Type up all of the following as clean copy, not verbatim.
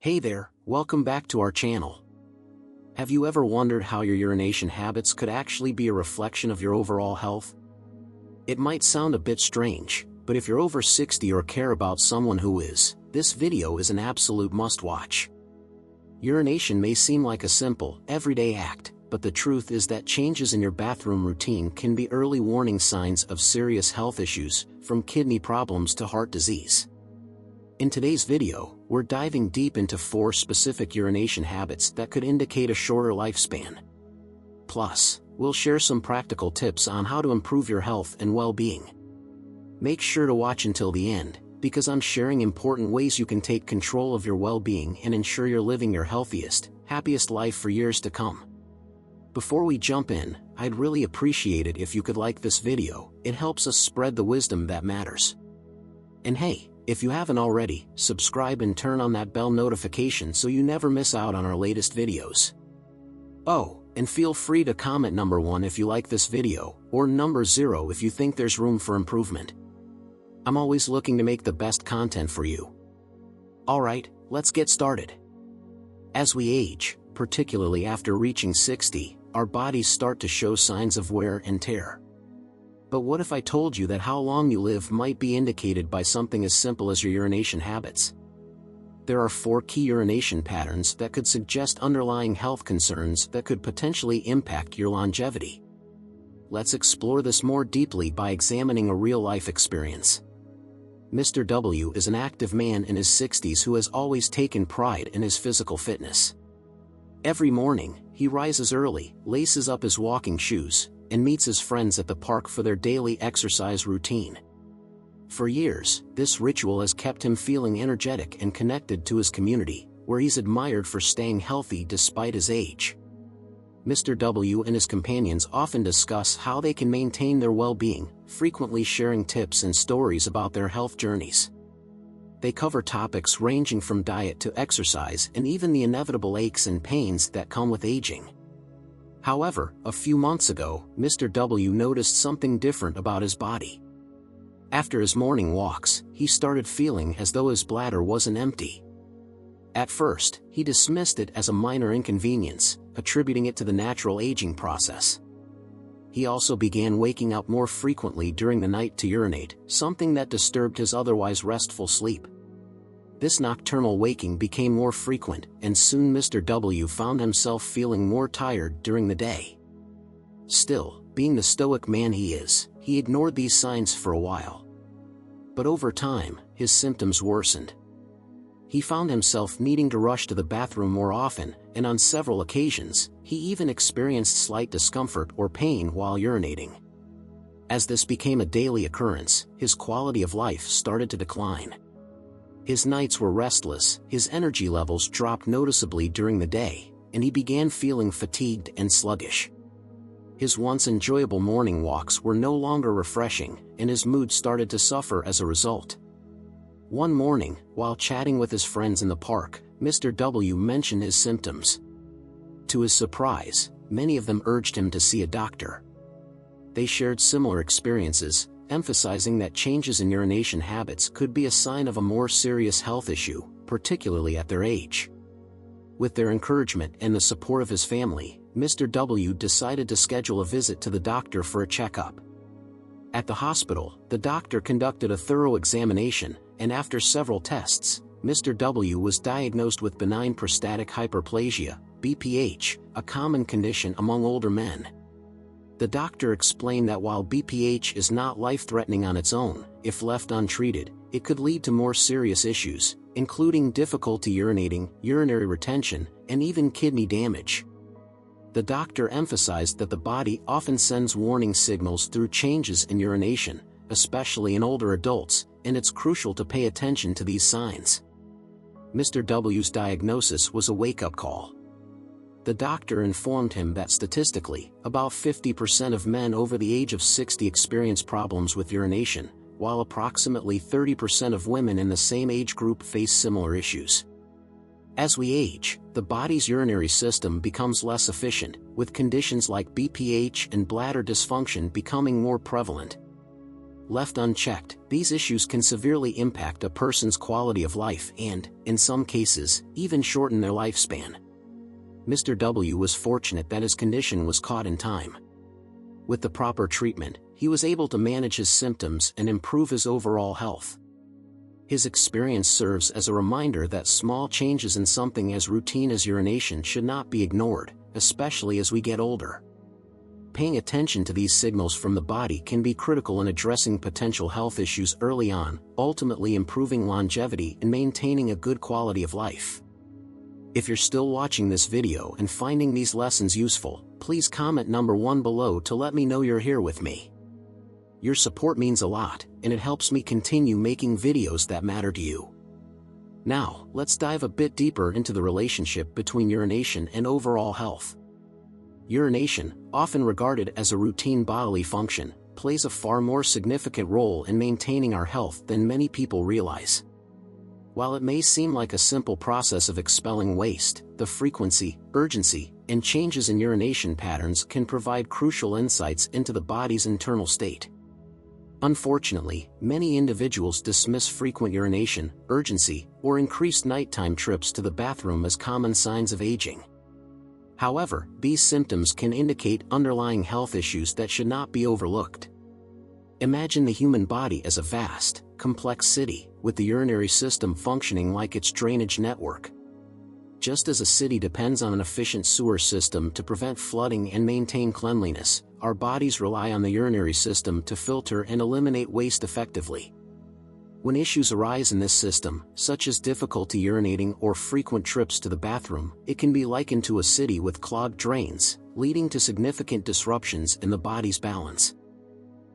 Hey there, welcome back to our channel. Have you ever wondered how your urination habits could actually be a reflection of your overall health? It might sound a bit strange, but if you're over 60 or care about someone who is, this video is an absolute must-watch. Urination may seem like a simple, everyday act, but the truth is that changes in your bathroom routine can be early warning signs of serious health issues, from kidney problems to heart disease. In today's video, we're diving deep into 4 specific urination habits that could indicate a shorter lifespan. Plus, we'll share some practical tips on how to improve your health and well-being. Make sure to watch until the end, because I'm sharing important ways you can take control of your well-being and ensure you're living your healthiest, happiest life for years to come. Before we jump in, I'd really appreciate it if you could like this video. It helps us spread the wisdom that matters. And hey, if you haven't already, subscribe and turn on that bell notification so you never miss out on our latest videos. Oh, and feel free to comment number 1 if you like this video, or number 0 if you think there's room for improvement. I'm always looking to make the best content for you. Alright, let's get started. As we age, particularly after reaching 60, our bodies start to show signs of wear and tear. But what if I told you that how long you live might be indicated by something as simple as your urination habits? There are 4 key urination patterns that could suggest underlying health concerns that could potentially impact your longevity. Let's explore this more deeply by examining a real-life experience. Mr. W is an active man in his 60s who has always taken pride in his physical fitness. Every morning, he rises early, laces up his walking shoes, and meets his friends at the park for their daily exercise routine. For years, this ritual has kept him feeling energetic and connected to his community, where he's admired for staying healthy despite his age. Mr. W and his companions often discuss how they can maintain their well-being, frequently sharing tips and stories about their health journeys. They cover topics ranging from diet to exercise and even the inevitable aches and pains that come with aging. However, a few months ago, Mr. W noticed something different about his body. After his morning walks, he started feeling as though his bladder wasn't empty. At first, he dismissed it as a minor inconvenience, attributing it to the natural aging process. He also began waking up more frequently during the night to urinate, something that disturbed his otherwise restful sleep. This nocturnal waking became more frequent, and soon Mr. W found himself feeling more tired during the day. Still, being the stoic man he is, he ignored these signs for a while. But over time, his symptoms worsened. He found himself needing to rush to the bathroom more often, and on several occasions, he even experienced slight discomfort or pain while urinating. As this became a daily occurrence, his quality of life started to decline. His nights were restless, his energy levels dropped noticeably during the day, and he began feeling fatigued and sluggish. His once enjoyable morning walks were no longer refreshing, and his mood started to suffer as a result. One morning, while chatting with his friends in the park, Mr. W mentioned his symptoms. To his surprise, many of them urged him to see a doctor. They shared similar experiences, emphasizing that changes in urination habits could be a sign of a more serious health issue, particularly at their age. With their encouragement and the support of his family, Mr. W decided to schedule a visit to the doctor for a checkup. At the hospital, the doctor conducted a thorough examination, and after several tests, Mr. W was diagnosed with benign prostatic hyperplasia, BPH, a common condition among older men. The doctor explained that while BPH is not life-threatening on its own, if left untreated, it could lead to more serious issues, including difficulty urinating, urinary retention, and even kidney damage. The doctor emphasized that the body often sends warning signals through changes in urination, especially in older adults, and it's crucial to pay attention to these signs. Mr. W's diagnosis was a wake-up call. The doctor informed him that statistically, about 50% of men over the age of 60 experience problems with urination, while approximately 30% of women in the same age group face similar issues. As we age, the body's urinary system becomes less efficient, with conditions like BPH and bladder dysfunction becoming more prevalent. Left unchecked, these issues can severely impact a person's quality of life and, in some cases, even shorten their lifespan. Mr. W was fortunate that his condition was caught in time. With the proper treatment, he was able to manage his symptoms and improve his overall health. His experience serves as a reminder that small changes in something as routine as urination should not be ignored, especially as we get older. Paying attention to these signals from the body can be critical in addressing potential health issues early on, ultimately improving longevity and maintaining a good quality of life. If you're still watching this video and finding these lessons useful, please comment number 1 below to let me know you're here with me. Your support means a lot, and it helps me continue making videos that matter to you. Now, let's dive a bit deeper into the relationship between urination and overall health. Urination, often regarded as a routine bodily function, plays a far more significant role in maintaining our health than many people realize. While it may seem like a simple process of expelling waste, the frequency, urgency, and changes in urination patterns can provide crucial insights into the body's internal state. Unfortunately, many individuals dismiss frequent urination, urgency, or increased nighttime trips to the bathroom as common signs of aging. However, these symptoms can indicate underlying health issues that should not be overlooked. Imagine the human body as a vast, complex city, with the urinary system functioning like its drainage network. Just as a city depends on an efficient sewer system to prevent flooding and maintain cleanliness, our bodies rely on the urinary system to filter and eliminate waste effectively. When issues arise in this system, such as difficulty urinating or frequent trips to the bathroom, it can be likened to a city with clogged drains, leading to significant disruptions in the body's balance.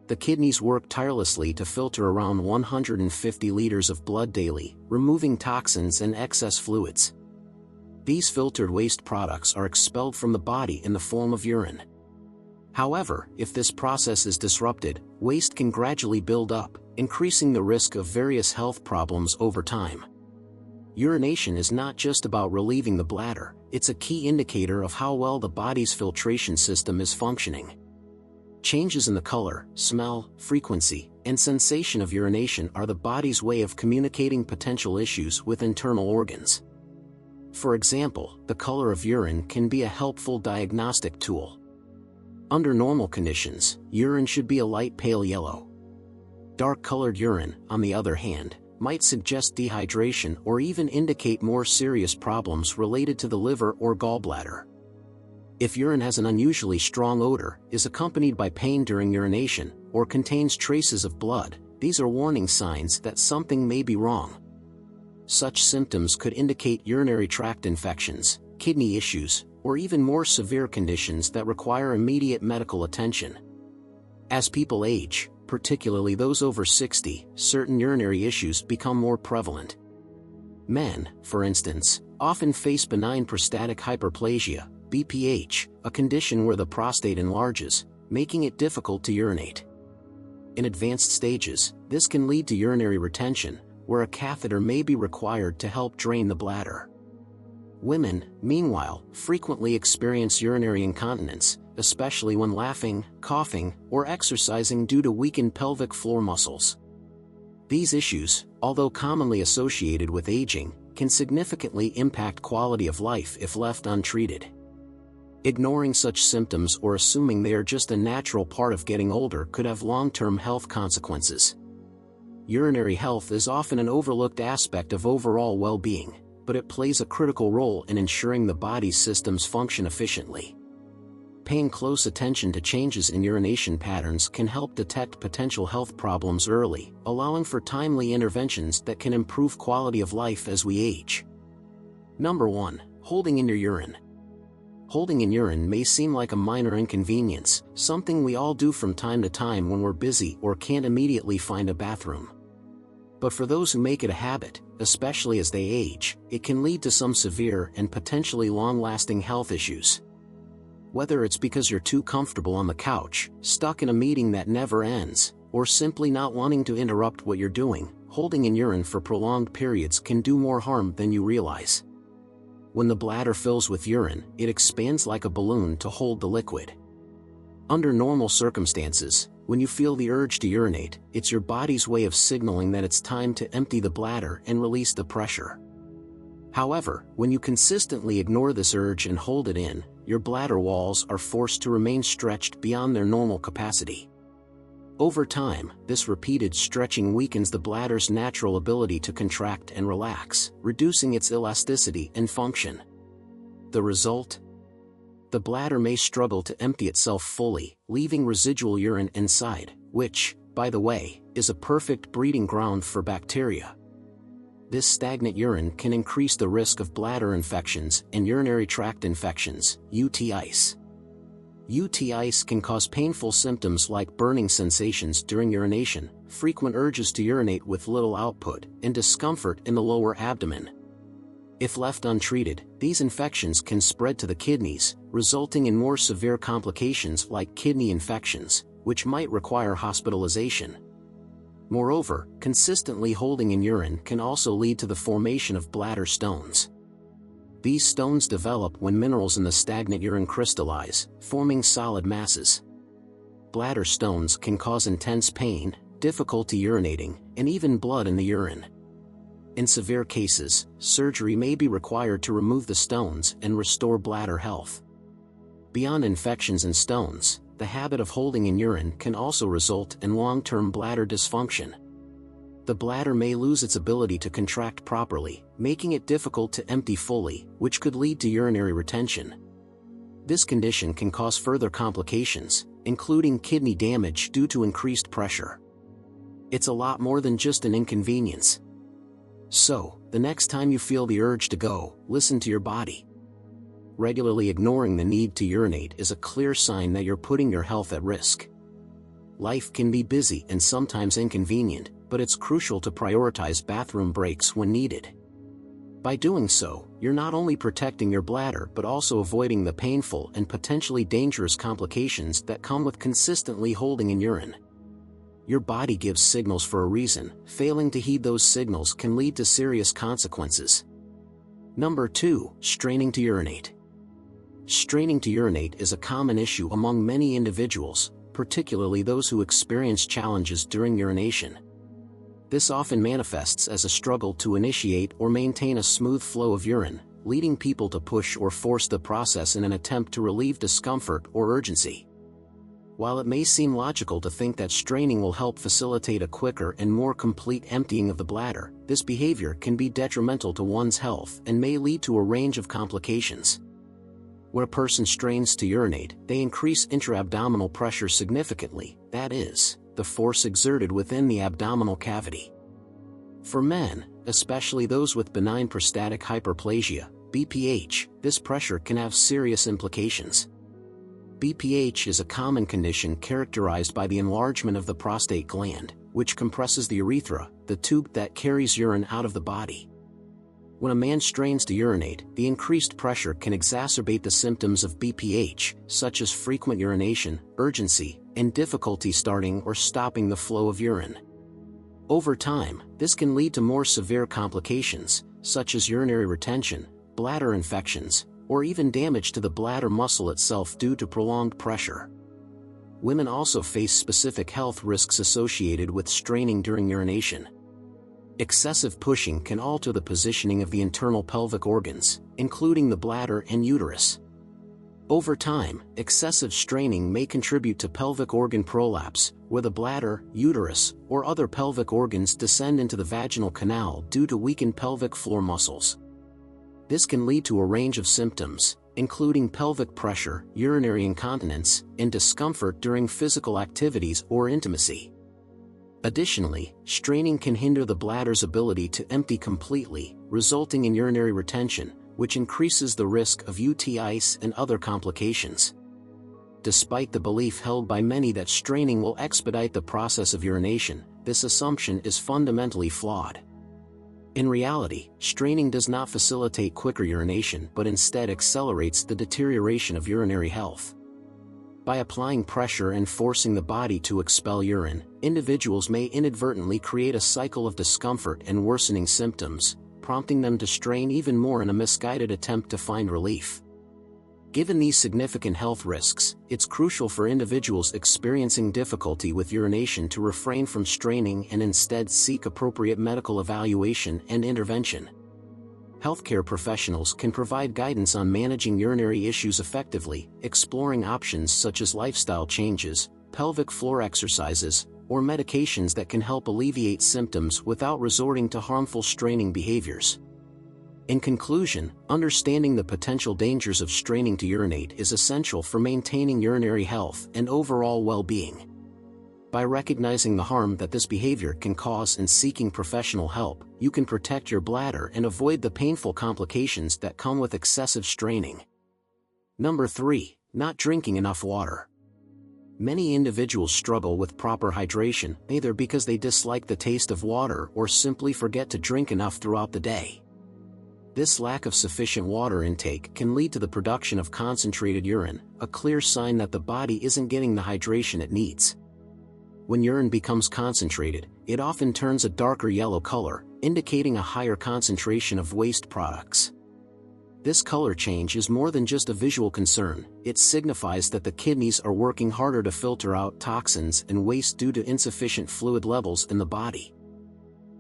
The kidneys work tirelessly to filter around 150 liters of blood daily, removing toxins and excess fluids. These filtered waste products are expelled from the body in the form of urine. However, if this process is disrupted, waste can gradually build up, increasing the risk of various health problems over time. Urination is not just about relieving the bladder, it's a key indicator of how well the body's filtration system is functioning. Changes in the color, smell, frequency, and sensation of urination are the body's way of communicating potential issues with internal organs. For example, the color of urine can be a helpful diagnostic tool. Under normal conditions, urine should be a light pale yellow. Dark-colored urine, on the other hand, might suggest dehydration or even indicate more serious problems related to the liver or gallbladder. If urine has an unusually strong odor, is accompanied by pain during urination, or contains traces of blood, these are warning signs that something may be wrong. Such symptoms could indicate urinary tract infections, kidney issues, or even more severe conditions that require immediate medical attention. As people age, particularly those over 60, certain urinary issues become more prevalent. Men, for instance, often face benign prostatic hyperplasia, BPH, a condition where the prostate enlarges, making it difficult to urinate. In advanced stages, this can lead to urinary retention, where a catheter may be required to help drain the bladder. Women, meanwhile, frequently experience urinary incontinence, especially when laughing, coughing, or exercising due to weakened pelvic floor muscles. These issues, although commonly associated with aging, can significantly impact quality of life if left untreated. Ignoring such symptoms or assuming they are just a natural part of getting older could have long-term health consequences. Urinary health is often an overlooked aspect of overall well-being, but it plays a critical role in ensuring the body's systems function efficiently. Paying close attention to changes in urination patterns can help detect potential health problems early, allowing for timely interventions that can improve quality of life as we age. Number 1. Holding in your urine. Holding in urine may seem like a minor inconvenience, something we all do from time to time when we're busy or can't immediately find a bathroom. But for those who make it a habit, especially as they age, it can lead to some severe and potentially long-lasting health issues. Whether it's because you're too comfortable on the couch, stuck in a meeting that never ends, or simply not wanting to interrupt what you're doing, holding in urine for prolonged periods can do more harm than you realize. When the bladder fills with urine, it expands like a balloon to hold the liquid. Under normal circumstances, When you feel the urge to urinate, it's your body's way of signaling that it's time to empty the bladder and release the pressure. However, when you consistently ignore this urge and hold it in, your bladder walls are forced to remain stretched beyond their normal capacity. Over time, this repeated stretching weakens the bladder's natural ability to contract and relax, reducing its elasticity and function. The result? The bladder may struggle to empty itself fully, leaving residual urine inside, which, by the way, is a perfect breeding ground for bacteria. This stagnant urine can increase the risk of bladder infections and urinary tract infections, UTIs. UTIs can cause painful symptoms like burning sensations during urination, frequent urges to urinate with little output, and discomfort in the lower abdomen. If left untreated, these infections can spread to the kidneys, resulting in more severe complications like kidney infections, which might require hospitalization. Moreover, consistently holding in urine can also lead to the formation of bladder stones. These stones develop when minerals in the stagnant urine crystallize, forming solid masses. Bladder stones can cause intense pain, difficulty urinating, and even blood in the urine. In severe cases, surgery may be required to remove the stones and restore bladder health. Beyond infections and stones, the habit of holding in urine can also result in long-term bladder dysfunction. The bladder may lose its ability to contract properly, making it difficult to empty fully, which could lead to urinary retention. This condition can cause further complications, including kidney damage due to increased pressure. It's a lot more than just an inconvenience. So, the next time you feel the urge to go, listen to your body. Regularly ignoring the need to urinate is a clear sign that you're putting your health at risk. Life can be busy and sometimes inconvenient, but it's crucial to prioritize bathroom breaks when needed. By doing so, you're not only protecting your bladder but also avoiding the painful and potentially dangerous complications that come with consistently holding in urine. Your body gives signals for a reason. Failing to heed those signals can lead to serious consequences. Number 2. Straining to urinate. Straining to urinate is a common issue among many individuals, particularly those who experience challenges during urination. This often manifests as a struggle to initiate or maintain a smooth flow of urine, leading people to push or force the process in an attempt to relieve discomfort or urgency. While it may seem logical to think that straining will help facilitate a quicker and more complete emptying of the bladder, this behavior can be detrimental to one's health and may lead to a range of complications. When a person strains to urinate, they increase intra-abdominal pressure significantly, that is, the force exerted within the abdominal cavity. For men, especially those with benign prostatic hyperplasia, BPH, this pressure can have serious implications. BPH is a common condition characterized by the enlargement of the prostate gland, which compresses the urethra, the tube that carries urine out of the body. When a man strains to urinate, the increased pressure can exacerbate the symptoms of BPH, such as frequent urination, urgency, and difficulty starting or stopping the flow of urine. Over time, this can lead to more severe complications, such as urinary retention, bladder infections, or even damage to the bladder muscle itself due to prolonged pressure. Women also face specific health risks associated with straining during urination. Excessive pushing can alter the positioning of the internal pelvic organs, including the bladder and uterus. Over time, excessive straining may contribute to pelvic organ prolapse, where the bladder, uterus, or other pelvic organs descend into the vaginal canal due to weakened pelvic floor muscles. This can lead to a range of symptoms, including pelvic pressure, urinary incontinence, and discomfort during physical activities or intimacy. Additionally, straining can hinder the bladder's ability to empty completely, resulting in urinary retention, which increases the risk of UTIs and other complications. Despite the belief held by many that straining will expedite the process of urination, this assumption is fundamentally flawed. In reality, straining does not facilitate quicker urination but instead accelerates the deterioration of urinary health. By applying pressure and forcing the body to expel urine, individuals may inadvertently create a cycle of discomfort and worsening symptoms, prompting them to strain even more in a misguided attempt to find relief. Given these significant health risks, it's crucial for individuals experiencing difficulty with urination to refrain from straining and instead seek appropriate medical evaluation and intervention. Healthcare professionals can provide guidance on managing urinary issues effectively, exploring options such as lifestyle changes, pelvic floor exercises, or medications that can help alleviate symptoms without resorting to harmful straining behaviors. In conclusion, understanding the potential dangers of straining to urinate is essential for maintaining urinary health and overall well-being. By recognizing the harm that this behavior can cause and seeking professional help, you can protect your bladder and avoid the painful complications that come with excessive straining. Number 3. Not drinking enough water. Many individuals struggle with proper hydration, either because they dislike the taste of water or simply forget to drink enough throughout the day. This lack of sufficient water intake can lead to the production of concentrated urine, a clear sign that the body isn't getting the hydration it needs. When urine becomes concentrated, it often turns a darker yellow color, indicating a higher concentration of waste products. This color change is more than just a visual concern, it signifies that the kidneys are working harder to filter out toxins and waste due to insufficient fluid levels in the body.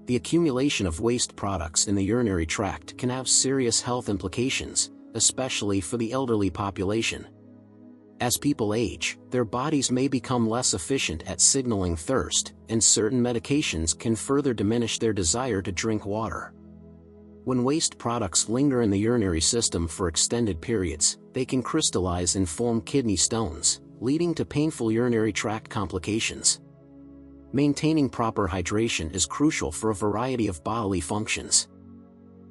The accumulation of waste products in the urinary tract can have serious health implications, especially for the elderly population. As people age, their bodies may become less efficient at signaling thirst, and certain medications can further diminish their desire to drink water. When waste products linger in the urinary system for extended periods, they can crystallize and form kidney stones, leading to painful urinary tract complications. Maintaining proper hydration is crucial for a variety of bodily functions.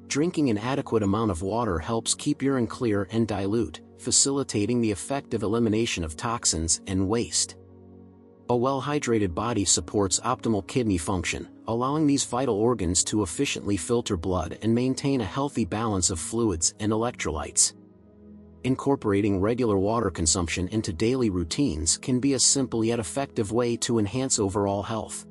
Drinking an adequate amount of water helps keep urine clear and dilute, facilitating the effective elimination of toxins and waste. A well-hydrated body supports optimal kidney function, allowing these vital organs to efficiently filter blood and maintain a healthy balance of fluids and electrolytes. Incorporating regular water consumption into daily routines can be a simple yet effective way to enhance overall health.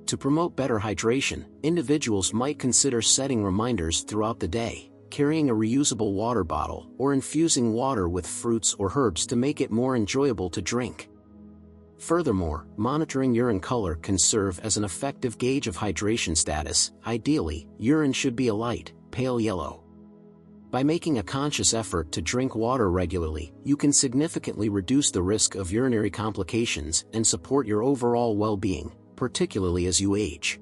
To promote better hydration, individuals might consider setting reminders throughout the day, carrying a reusable water bottle, or infusing water with fruits or herbs to make it more enjoyable to drink. Furthermore, monitoring urine color can serve as an effective gauge of hydration status. Ideally, urine should be a light, pale yellow. By making a conscious effort to drink water regularly, you can significantly reduce the risk of urinary complications and support your overall well-being, particularly as you age.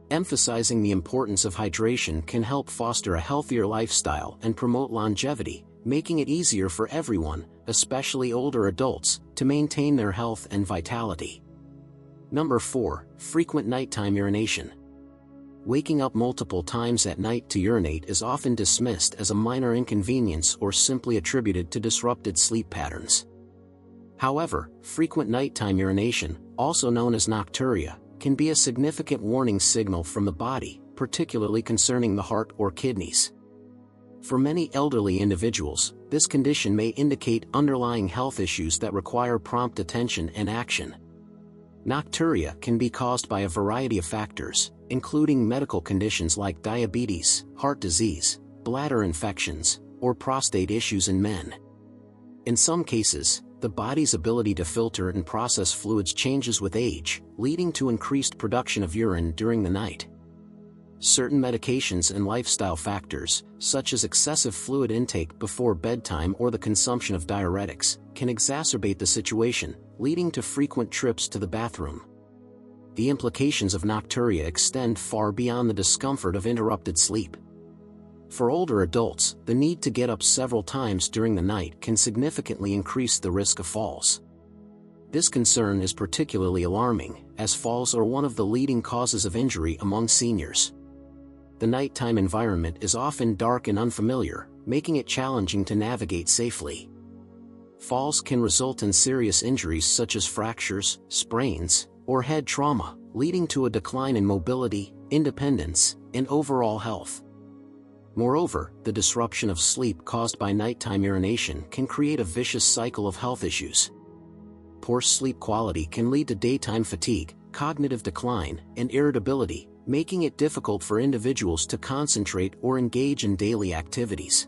Emphasizing the importance of hydration can help foster a healthier lifestyle and promote longevity, making it easier for everyone, especially older adults, to maintain their health and vitality. Number 4. Frequent nighttime urination. Waking up multiple times at night to urinate is often dismissed as a minor inconvenience or simply attributed to disrupted sleep patterns. However, frequent nighttime urination, also known as nocturia, can be a significant warning signal from the body, particularly concerning the heart or kidneys. For many elderly individuals, this condition may indicate underlying health issues that require prompt attention and action. Nocturia can be caused by a variety of factors, including medical conditions like diabetes, heart disease, bladder infections, or prostate issues in men. In some cases, the body's ability to filter and process fluids changes with age, leading to increased production of urine during the night. Certain medications and lifestyle factors, such as excessive fluid intake before bedtime or the consumption of diuretics, can exacerbate the situation, leading to frequent trips to the bathroom. The implications of nocturia extend far beyond the discomfort of interrupted sleep. For older adults, the need to get up several times during the night can significantly increase the risk of falls. This concern is particularly alarming, as falls are one of the leading causes of injury among seniors. The nighttime environment is often dark and unfamiliar, making it challenging to navigate safely. Falls can result in serious injuries such as fractures, sprains, or head trauma, leading to a decline in mobility, independence, and overall health. Moreover, the disruption of sleep caused by nighttime urination can create a vicious cycle of health issues. Poor sleep quality can lead to daytime fatigue, cognitive decline, and irritability, making it difficult for individuals to concentrate or engage in daily activities.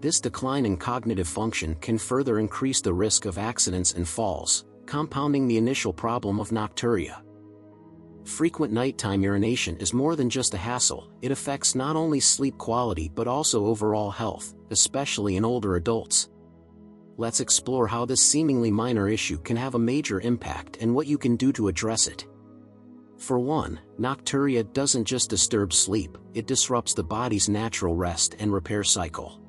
This decline in cognitive function can further increase the risk of accidents and falls, compounding the initial problem of nocturia. Frequent nighttime urination is more than just a hassle. It affects not only sleep quality but also overall health, especially in older adults. Let's explore how this seemingly minor issue can have a major impact and what you can do to address it. For one, nocturia doesn't just disturb sleep, it disrupts the body's natural rest and repair cycle.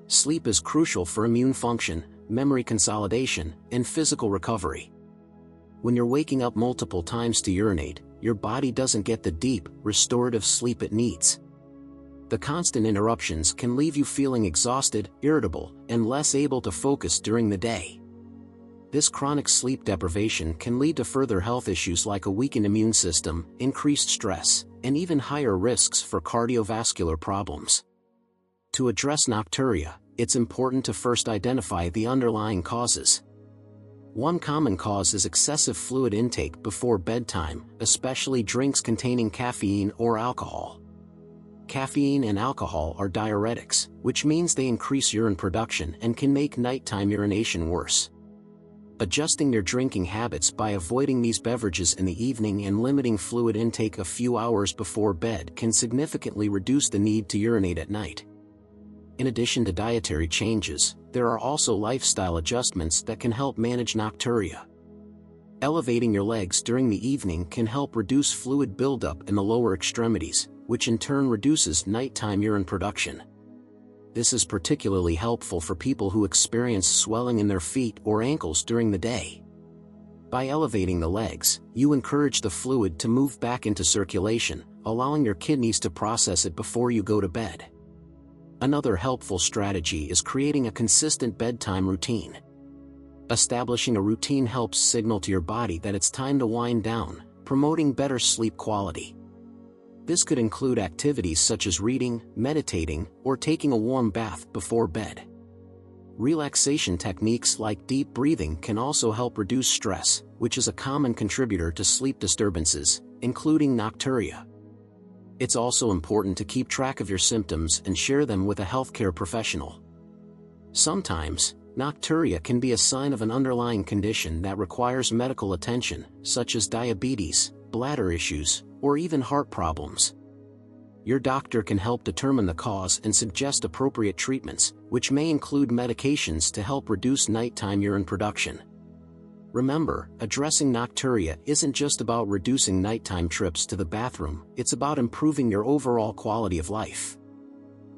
Sleep is crucial for immune function, memory consolidation, and physical recovery. When you're waking up multiple times to urinate, your body doesn't get the deep, restorative sleep it needs. The constant interruptions can leave you feeling exhausted, irritable, and less able to focus during the day. This chronic sleep deprivation can lead to further health issues like a weakened immune system, increased stress, and even higher risks for cardiovascular problems. To address nocturia, it's important to first identify the underlying causes. One common cause is excessive fluid intake before bedtime, especially drinks containing caffeine or alcohol. Caffeine and alcohol are diuretics, which means they increase urine production and can make nighttime urination worse. Adjusting your drinking habits by avoiding these beverages in the evening and limiting fluid intake a few hours before bed can significantly reduce the need to urinate at night. In addition to dietary changes, there are also lifestyle adjustments that can help manage nocturia. Elevating your legs during the evening can help reduce fluid buildup in the lower extremities, which in turn reduces nighttime urine production. This is particularly helpful for people who experience swelling in their feet or ankles during the day. By elevating the legs, you encourage the fluid to move back into circulation, allowing your kidneys to process it before you go to bed. Another helpful strategy is creating a consistent bedtime routine. Establishing a routine helps signal to your body that it's time to wind down, promoting better sleep quality. This could include activities such as reading, meditating, or taking a warm bath before bed. Relaxation techniques like deep breathing can also help reduce stress, which is a common contributor to sleep disturbances, including nocturia. It's also important to keep track of your symptoms and share them with a healthcare professional. Sometimes, nocturia can be a sign of an underlying condition that requires medical attention, such as diabetes, bladder issues, or even heart problems. Your doctor can help determine the cause and suggest appropriate treatments, which may include medications to help reduce nighttime urine production. Remember, addressing nocturia isn't just about reducing nighttime trips to the bathroom, it's about improving your overall quality of life.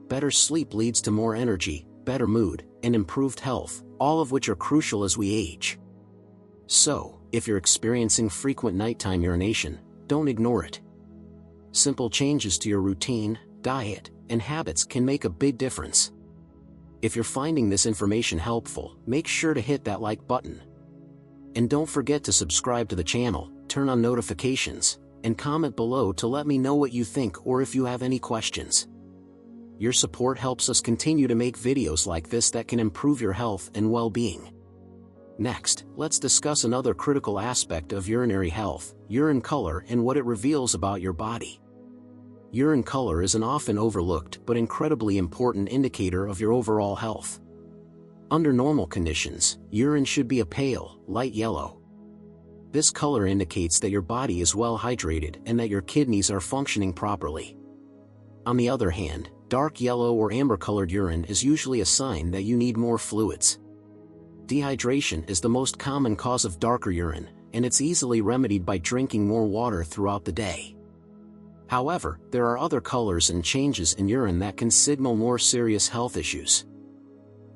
Better sleep leads to more energy, better mood, and improved health, all of which are crucial as we age. So, if you're experiencing frequent nighttime urination, don't ignore it. Simple changes to your routine, diet, and habits can make a big difference. If you're finding this information helpful, make sure to hit that like button. And don't forget to subscribe to the channel, turn on notifications, and comment below to let me know what you think or if you have any questions. Your support helps us continue to make videos like this that can improve your health and well-being. Next, let's discuss another critical aspect of urinary health, urine color and what it reveals about your body. Urine color is an often overlooked but incredibly important indicator of your overall health. Under normal conditions, urine should be a pale, light yellow. This color indicates that your body is well hydrated and that your kidneys are functioning properly. On the other hand, dark yellow or amber-colored urine is usually a sign that you need more fluids. Dehydration is the most common cause of darker urine, and it's easily remedied by drinking more water throughout the day. However, there are other colors and changes in urine that can signal more serious health issues.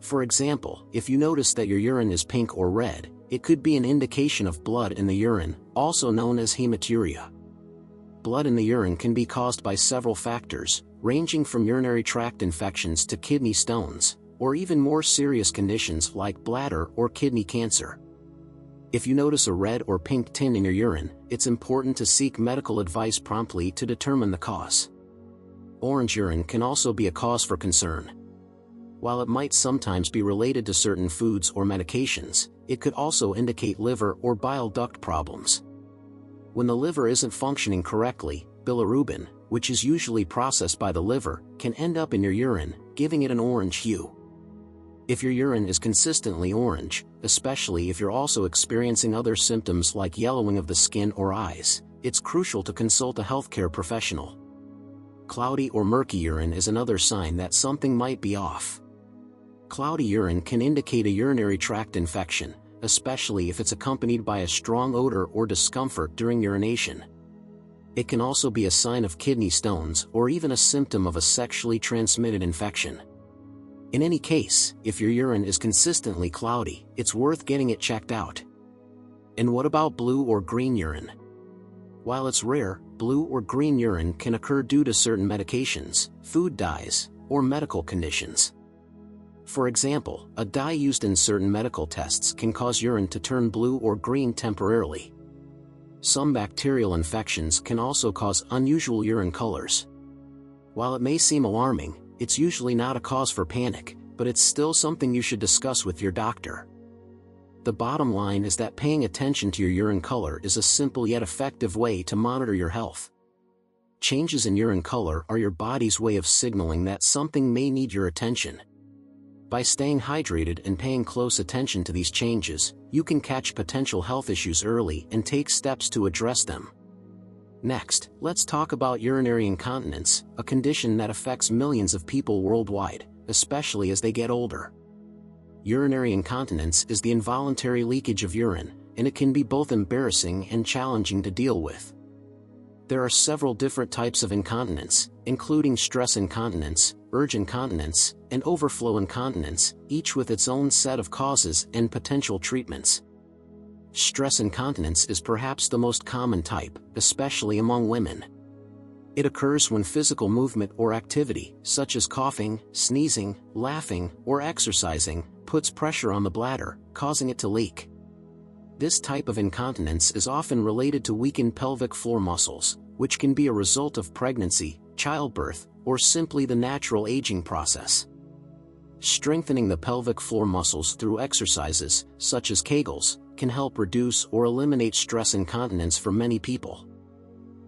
For example, if you notice that your urine is pink or red, it could be an indication of blood in the urine, also known as hematuria. Blood in the urine can be caused by several factors, ranging from urinary tract infections to kidney stones, or even more serious conditions like bladder or kidney cancer. If you notice a red or pink tint in your urine, it's important to seek medical advice promptly to determine the cause. Orange urine can also be a cause for concern. While it might sometimes be related to certain foods or medications, it could also indicate liver or bile duct problems. When the liver isn't functioning correctly, bilirubin, which is usually processed by the liver, can end up in your urine, giving it an orange hue. If your urine is consistently orange, especially if you're also experiencing other symptoms like yellowing of the skin or eyes, it's crucial to consult a healthcare professional. Cloudy or murky urine is another sign that something might be off. Cloudy urine can indicate a urinary tract infection, especially if it's accompanied by a strong odor or discomfort during urination. It can also be a sign of kidney stones or even a symptom of a sexually transmitted infection. In any case, if your urine is consistently cloudy, it's worth getting it checked out. And what about blue or green urine? While it's rare, blue or green urine can occur due to certain medications, food dyes, or medical conditions. For example, a dye used in certain medical tests can cause urine to turn blue or green temporarily. Some bacterial infections can also cause unusual urine colors. While it may seem alarming, it's usually not a cause for panic, but it's still something you should discuss with your doctor. The bottom line is that paying attention to your urine color is a simple yet effective way to monitor your health. Changes in urine color are your body's way of signaling that something may need your attention. By staying hydrated and paying close attention to these changes, you can catch potential health issues early and take steps to address them. Next, let's talk about urinary incontinence, a condition that affects millions of people worldwide, especially as they get older. Urinary incontinence is the involuntary leakage of urine, and it can be both embarrassing and challenging to deal with. There are several different types of incontinence, including stress incontinence, urge incontinence, and overflow incontinence, each with its own set of causes and potential treatments. Stress incontinence is perhaps the most common type, especially among women. It occurs when physical movement or activity, such as coughing, sneezing, laughing, or exercising, puts pressure on the bladder, causing it to leak. This type of incontinence is often related to weakened pelvic floor muscles, which can be a result of pregnancy, childbirth, or simply the natural aging process. Strengthening the pelvic floor muscles through exercises, such as Kegels, can help reduce or eliminate stress incontinence for many people.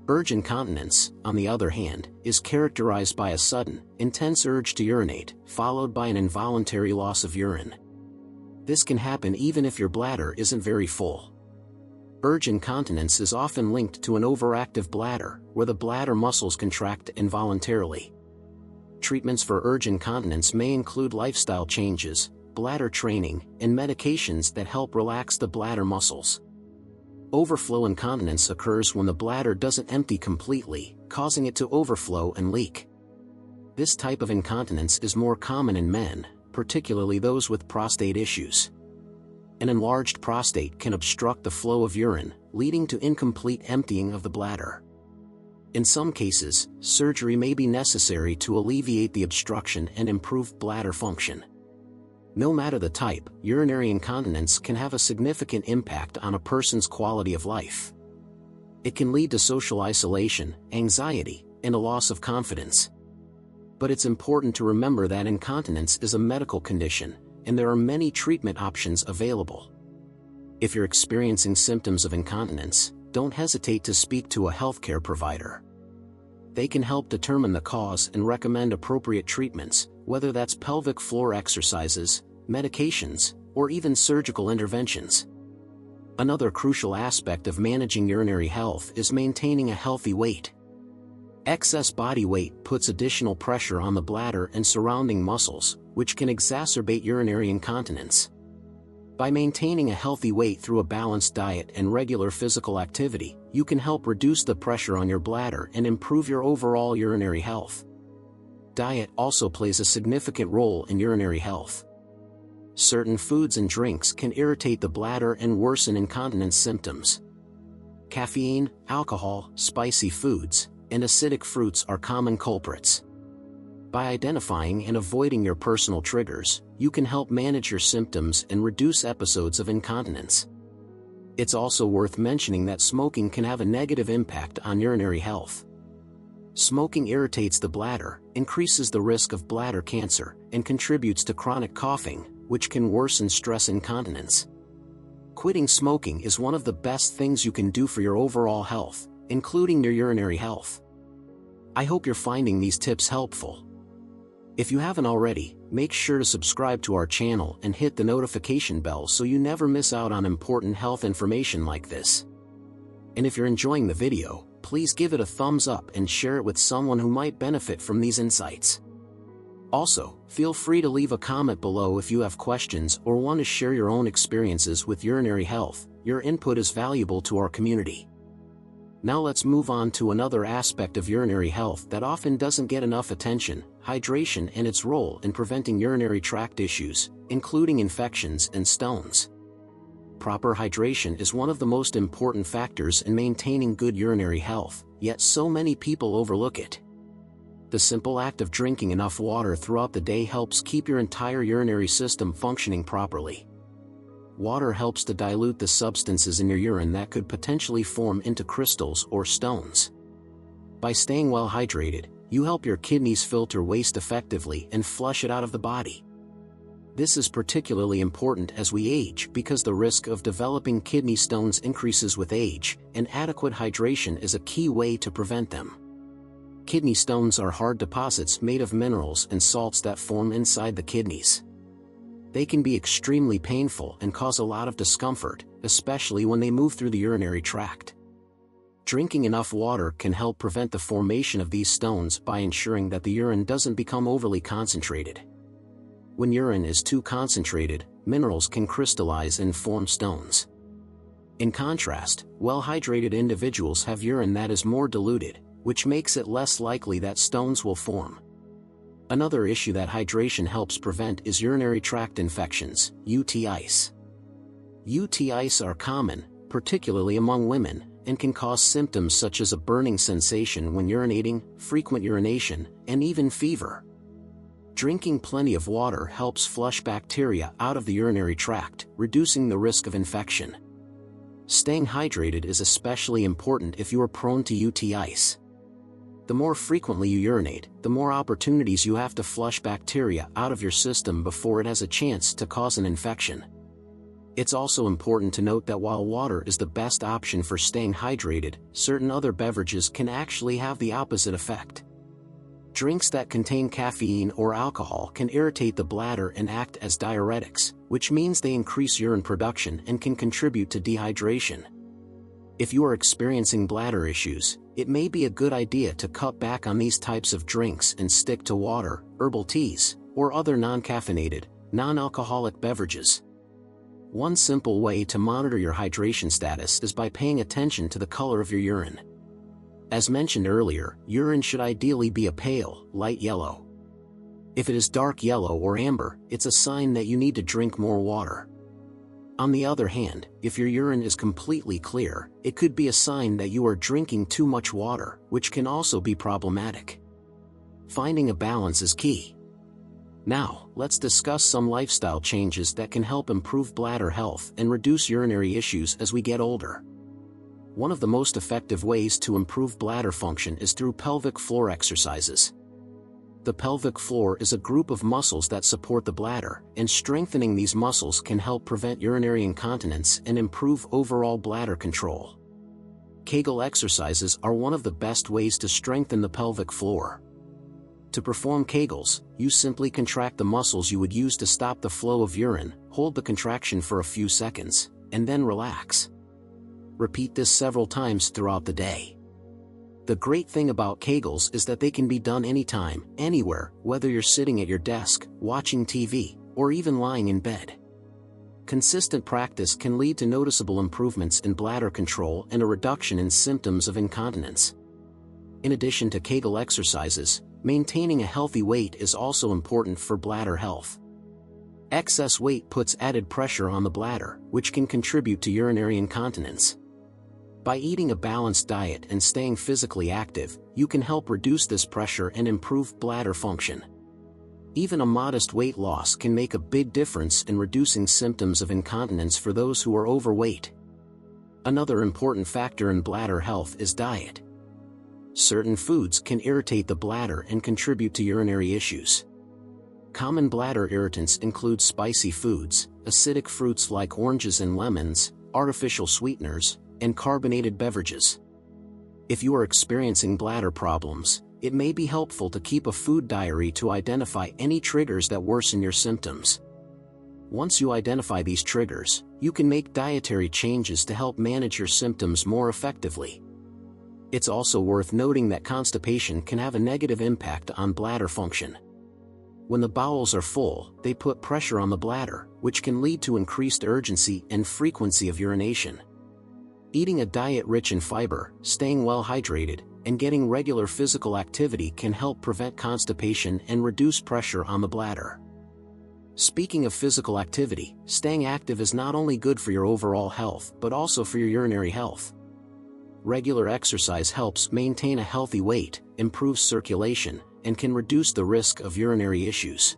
Urge incontinence, on the other hand, is characterized by a sudden, intense urge to urinate, followed by an involuntary loss of urine. This can happen even if your bladder isn't very full. Urge incontinence is often linked to an overactive bladder, where the bladder muscles contract involuntarily. Treatments for urge incontinence may include lifestyle changes, bladder training, and medications that help relax the bladder muscles. Overflow incontinence occurs when the bladder doesn't empty completely, causing it to overflow and leak. This type of incontinence is more common in men, particularly those with prostate issues. An enlarged prostate can obstruct the flow of urine, leading to incomplete emptying of the bladder. In some cases, surgery may be necessary to alleviate the obstruction and improve bladder function. No matter the type, urinary incontinence can have a significant impact on a person's quality of life. It can lead to social isolation, anxiety, and a loss of confidence. But it's important to remember that incontinence is a medical condition, and there are many treatment options available. If you're experiencing symptoms of incontinence, don't hesitate to speak to a healthcare provider. They can help determine the cause and recommend appropriate treatments, whether that's pelvic floor exercises, medications, or even surgical interventions. Another crucial aspect of managing urinary health is maintaining a healthy weight. Excess body weight puts additional pressure on the bladder and surrounding muscles, which can exacerbate urinary incontinence. By maintaining a healthy weight through a balanced diet and regular physical activity, you can help reduce the pressure on your bladder and improve your overall urinary health. Diet also plays a significant role in urinary health. Certain foods and drinks can irritate the bladder and worsen incontinence symptoms. Caffeine, alcohol, spicy foods, and acidic fruits are common culprits. By identifying and avoiding your personal triggers, you can help manage your symptoms and reduce episodes of incontinence. It's also worth mentioning that smoking can have a negative impact on urinary health. Smoking irritates the bladder, increases the risk of bladder cancer, and contributes to chronic coughing, which can worsen stress incontinence. Quitting smoking is one of the best things you can do for your overall health, including your urinary health. I hope you're finding these tips helpful. If you haven't already, make sure to subscribe to our channel and hit the notification bell so you never miss out on important health information like this. And if you're enjoying the video, please give it a thumbs up and share it with someone who might benefit from these insights. Also, feel free to leave a comment below if you have questions or want to share your own experiences with urinary health. Your input is valuable to our community. Now let's move on to another aspect of urinary health that often doesn't get enough attention: hydration and its role in preventing urinary tract issues, including infections and stones. Proper hydration is one of the most important factors in maintaining good urinary health, yet so many people overlook it. The simple act of drinking enough water throughout the day helps keep your entire urinary system functioning properly. Water helps to dilute the substances in your urine that could potentially form into crystals or stones. By staying well hydrated, you help your kidneys filter waste effectively and flush it out of the body. This is particularly important as we age because the risk of developing kidney stones increases with age, and adequate hydration is a key way to prevent them. Kidney stones are hard deposits made of minerals and salts that form inside the kidneys. They can be extremely painful and cause a lot of discomfort, especially when they move through the urinary tract. Drinking enough water can help prevent the formation of these stones by ensuring that the urine doesn't become overly concentrated. When urine is too concentrated, minerals can crystallize and form stones. In contrast, well-hydrated individuals have urine that is more diluted, which makes it less likely that stones will form. Another issue that hydration helps prevent is urinary tract infections, UTIs. UTIs are common, particularly among women, and can cause symptoms such as a burning sensation when urinating, frequent urination, and even fever. Drinking plenty of water helps flush bacteria out of the urinary tract, reducing the risk of infection. Staying hydrated is especially important if you are prone to UTIs. The more frequently you urinate, the more opportunities you have to flush bacteria out of your system before it has a chance to cause an infection. It's also important to note that while water is the best option for staying hydrated, certain other beverages can actually have the opposite effect. Drinks that contain caffeine or alcohol can irritate the bladder and act as diuretics, which means they increase urine production and can contribute to dehydration. If you are experiencing bladder issues, it may be a good idea to cut back on these types of drinks and stick to water, herbal teas, or other non-caffeinated, non-alcoholic beverages. One simple way to monitor your hydration status is by paying attention to the color of your urine. As mentioned earlier, urine should ideally be a pale, light yellow. If it is dark yellow or amber, it's a sign that you need to drink more water. On the other hand, if your urine is completely clear, it could be a sign that you are drinking too much water, which can also be problematic. Finding a balance is key. Now, let's discuss some lifestyle changes that can help improve bladder health and reduce urinary issues as we get older. One of the most effective ways to improve bladder function is through pelvic floor exercises. The pelvic floor is a group of muscles that support the bladder, and strengthening these muscles can help prevent urinary incontinence and improve overall bladder control. Kegel exercises are one of the best ways to strengthen the pelvic floor. To perform Kegels, you simply contract the muscles you would use to stop the flow of urine, hold the contraction for a few seconds, and then relax. Repeat this several times throughout the day. The great thing about Kegels is that they can be done anytime, anywhere, whether you're sitting at your desk, watching TV, or even lying in bed. Consistent practice can lead to noticeable improvements in bladder control and a reduction in symptoms of incontinence. In addition to Kegel exercises, maintaining a healthy weight is also important for bladder health. Excess weight puts added pressure on the bladder, which can contribute to urinary incontinence. By eating a balanced diet and staying physically active, you can help reduce this pressure and improve bladder function. Even a modest weight loss can make a big difference in reducing symptoms of incontinence for those who are overweight. Another important factor in bladder health is diet. Certain foods can irritate the bladder and contribute to urinary issues. Common bladder irritants include spicy foods, acidic fruits like oranges and lemons, artificial sweeteners, and carbonated beverages. If you are experiencing bladder problems, it may be helpful to keep a food diary to identify any triggers that worsen your symptoms. Once you identify these triggers, you can make dietary changes to help manage your symptoms more effectively. It's also worth noting that constipation can have a negative impact on bladder function. When the bowels are full, they put pressure on the bladder, which can lead to increased urgency and frequency of urination. Eating a diet rich in fiber, staying well hydrated, and getting regular physical activity can help prevent constipation and reduce pressure on the bladder. Speaking of physical activity, staying active is not only good for your overall health but also for your urinary health. Regular exercise helps maintain a healthy weight, improves circulation, and can reduce the risk of urinary issues.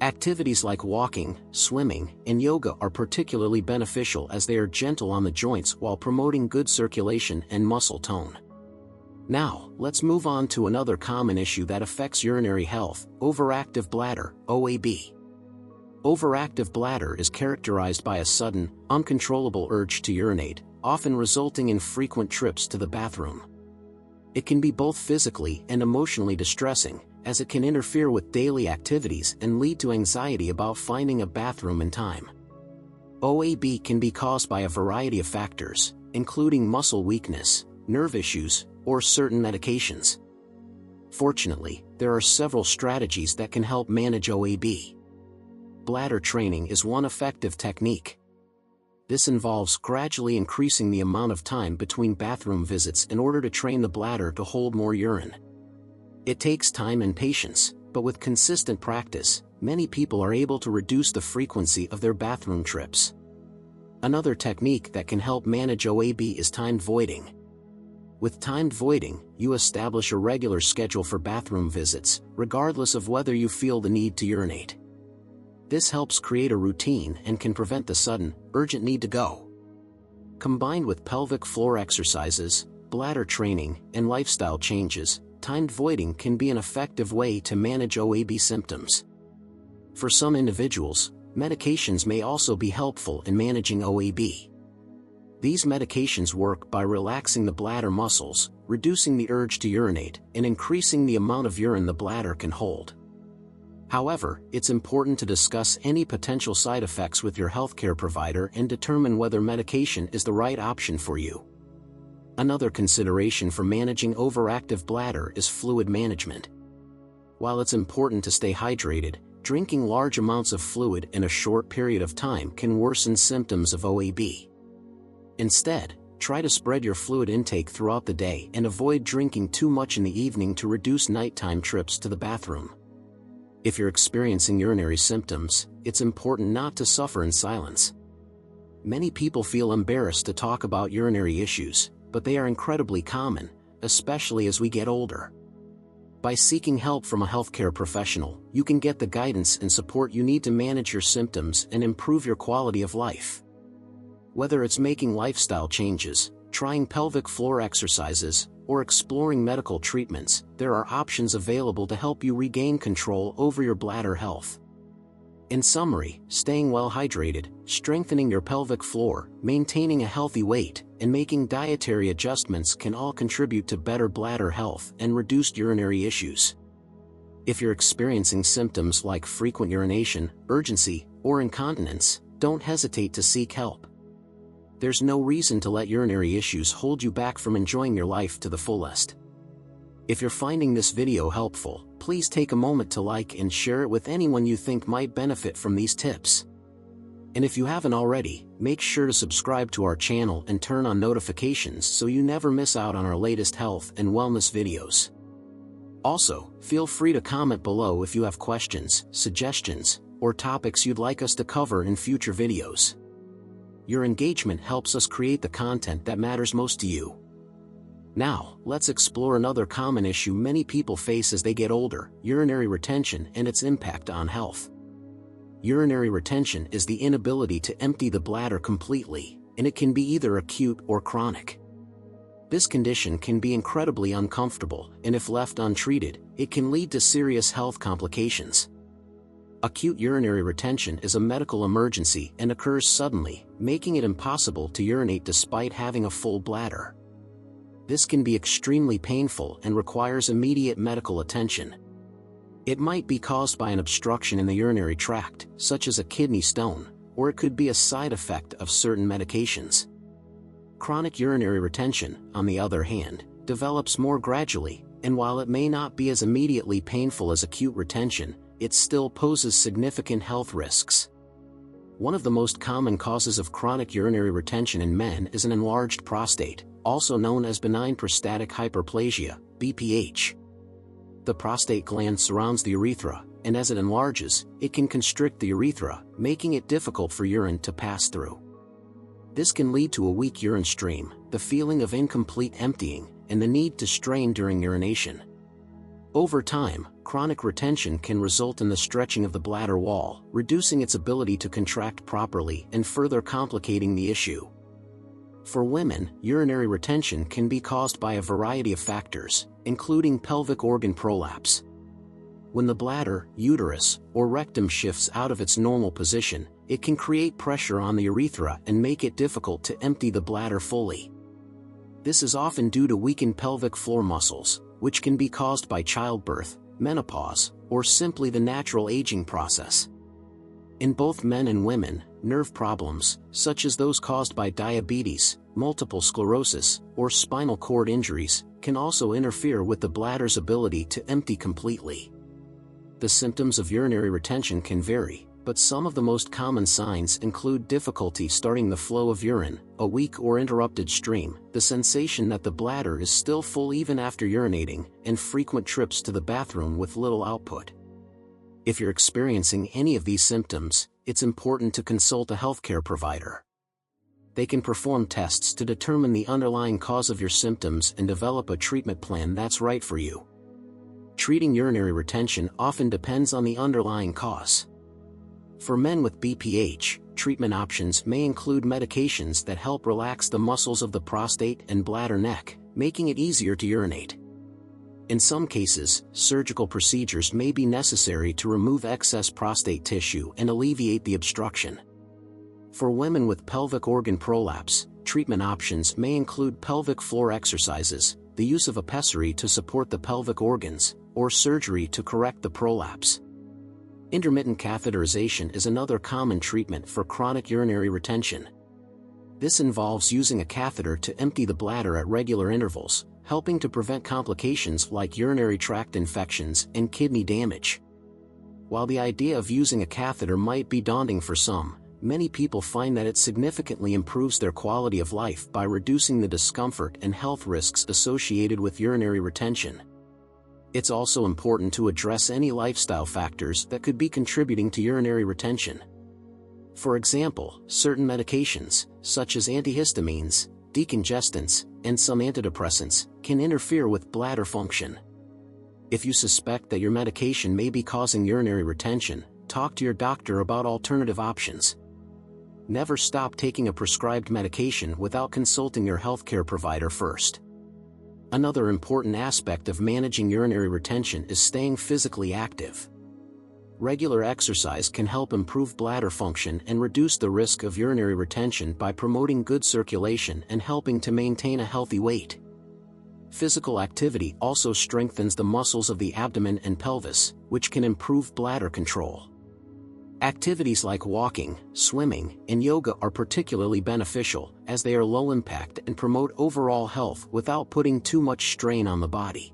Activities like walking, swimming, and yoga are particularly beneficial as they are gentle on the joints while promoting good circulation and muscle tone. Now, let's move on to another common issue that affects urinary health: overactive bladder, OAB. Overactive bladder is characterized by a sudden, uncontrollable urge to urinate, often resulting in frequent trips to the bathroom. It can be both physically and emotionally distressing, as it can interfere with daily activities and lead to anxiety about finding a bathroom in time. OAB can be caused by a variety of factors, including muscle weakness, nerve issues, or certain medications. Fortunately, there are several strategies that can help manage OAB. Bladder training is one effective technique. This involves gradually increasing the amount of time between bathroom visits in order to train the bladder to hold more urine. It takes time and patience, but with consistent practice, many people are able to reduce the frequency of their bathroom trips. Another technique that can help manage OAB is timed voiding. With timed voiding, you establish a regular schedule for bathroom visits, regardless of whether you feel the need to urinate. This helps create a routine and can prevent the sudden, urgent need to go. Combined with pelvic floor exercises, bladder training, and lifestyle changes, timed voiding can be an effective way to manage OAB symptoms. For some individuals, medications may also be helpful in managing OAB. These medications work by relaxing the bladder muscles, reducing the urge to urinate, and increasing the amount of urine the bladder can hold. However, it's important to discuss any potential side effects with your healthcare provider and determine whether medication is the right option for you. Another consideration for managing overactive bladder is fluid management. While it's important to stay hydrated, drinking large amounts of fluid in a short period of time can worsen symptoms of OAB. Instead, try to spread your fluid intake throughout the day and avoid drinking too much in the evening to reduce nighttime trips to the bathroom. If you're experiencing urinary symptoms, it's important not to suffer in silence. Many people feel embarrassed to talk about urinary issues, but they are incredibly common, especially as we get older. By seeking help from a healthcare professional, you can get the guidance and support you need to manage your symptoms and improve your quality of life. Whether it's making lifestyle changes, trying pelvic floor exercises, or exploring medical treatments, there are options available to help you regain control over your bladder health. In summary, staying well hydrated, strengthening your pelvic floor, maintaining a healthy weight, and making dietary adjustments can all contribute to better bladder health and reduced urinary issues. If you're experiencing symptoms like frequent urination, urgency, or incontinence, don't hesitate to seek help. There's no reason to let urinary issues hold you back from enjoying your life to the fullest. If you're finding this video helpful, please take a moment to like and share it with anyone you think might benefit from these tips. And if you haven't already, make sure to subscribe to our channel and turn on notifications so you never miss out on our latest health and wellness videos. Also, feel free to comment below if you have questions, suggestions, or topics you'd like us to cover in future videos. Your engagement helps us create the content that matters most to you. Now, let's explore another common issue many people face as they get older: urinary retention and its impact on health. Urinary retention is the inability to empty the bladder completely, and it can be either acute or chronic. This condition can be incredibly uncomfortable, and if left untreated, it can lead to serious health complications. Acute urinary retention is a medical emergency and occurs suddenly, making it impossible to urinate despite having a full bladder. This can be extremely painful and requires immediate medical attention. It might be caused by an obstruction in the urinary tract, such as a kidney stone, or it could be a side effect of certain medications. Chronic urinary retention, on the other hand, develops more gradually, and while it may not be as immediately painful as acute retention, it still poses significant health risks. One of the most common causes of chronic urinary retention in men is an enlarged prostate, also known as benign prostatic hyperplasia, BPH. The prostate gland surrounds the urethra, and as it enlarges, it can constrict the urethra, making it difficult for urine to pass through. This can lead to a weak urine stream, the feeling of incomplete emptying, and the need to strain during urination. Over time, chronic retention can result in the stretching of the bladder wall, reducing its ability to contract properly and further complicating the issue. For women, urinary retention can be caused by a variety of factors, including pelvic organ prolapse. When the bladder, uterus, or rectum shifts out of its normal position, it can create pressure on the urethra and make it difficult to empty the bladder fully. This is often due to weakened pelvic floor muscles, which can be caused by childbirth, menopause, or simply the natural aging process. In both men and women, nerve problems, such as those caused by diabetes, multiple sclerosis, or spinal cord injuries, can also interfere with the bladder's ability to empty completely. The symptoms of urinary retention can vary, but some of the most common signs include difficulty starting the flow of urine, a weak or interrupted stream, the sensation that the bladder is still full even after urinating, and frequent trips to the bathroom with little output. If you're experiencing any of these symptoms, it's important to consult a healthcare provider. They can perform tests to determine the underlying cause of your symptoms and develop a treatment plan that's right for you. Treating urinary retention often depends on the underlying cause. For men with BPH, treatment options may include medications that help relax the muscles of the prostate and bladder neck, making it easier to urinate. In some cases, surgical procedures may be necessary to remove excess prostate tissue and alleviate the obstruction. For women with pelvic organ prolapse, treatment options may include pelvic floor exercises, the use of a pessary to support the pelvic organs, or surgery to correct the prolapse. Intermittent catheterization is another common treatment for chronic urinary retention. This involves using a catheter to empty the bladder at regular intervals, helping to prevent complications like urinary tract infections and kidney damage. While the idea of using a catheter might be daunting for some, many people find that it significantly improves their quality of life by reducing the discomfort and health risks associated with urinary retention. It's also important to address any lifestyle factors that could be contributing to urinary retention. For example, certain medications, such as antihistamines, decongestants, and some antidepressants, can interfere with bladder function. If you suspect that your medication may be causing urinary retention, talk to your doctor about alternative options. Never stop taking a prescribed medication without consulting your healthcare provider first. Another important aspect of managing urinary retention is staying physically active. Regular exercise can help improve bladder function and reduce the risk of urinary retention by promoting good circulation and helping to maintain a healthy weight. Physical activity also strengthens the muscles of the abdomen and pelvis, which can improve bladder control. Activities like walking, swimming, and yoga are particularly beneficial, as they are low impact and promote overall health without putting too much strain on the body.